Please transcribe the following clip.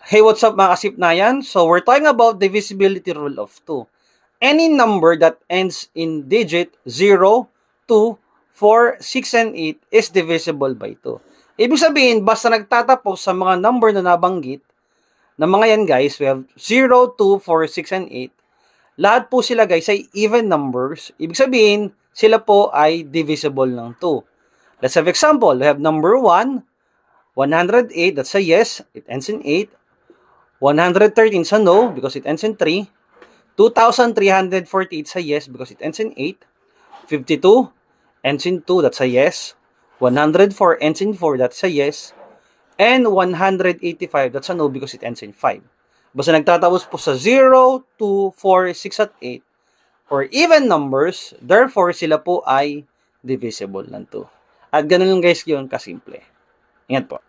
Hey, what's up mga kasipnayan? So, we're talking about divisibility rule of 2. Any number that ends in digit 0, 2, 4, 6, and 8 is divisible by 2. Ibig sabihin, basta nagtatapos sa mga number na nabanggit, na mga yan guys, we have 0, 2, 4, 6, and 8. Lahat po sila guys ay even numbers. Ibig sabihin, sila po ay divisible ng 2. Let's have example. We have number 1, 108, that's a yes, it ends in 8. 113 sa no because it ends in 3. 2,348 sa yes because it ends in 8. 52 ends in 2, that's a yes. 104 ends in 4, that's a yes. And 185, that's a no because it ends in 5. Basta nagtatapos po sa 0, 2, 4, 6, at 8 or even numbers, therefore sila po ay divisible ng 2. At ganun lang guys yun kasimple. Ingat po.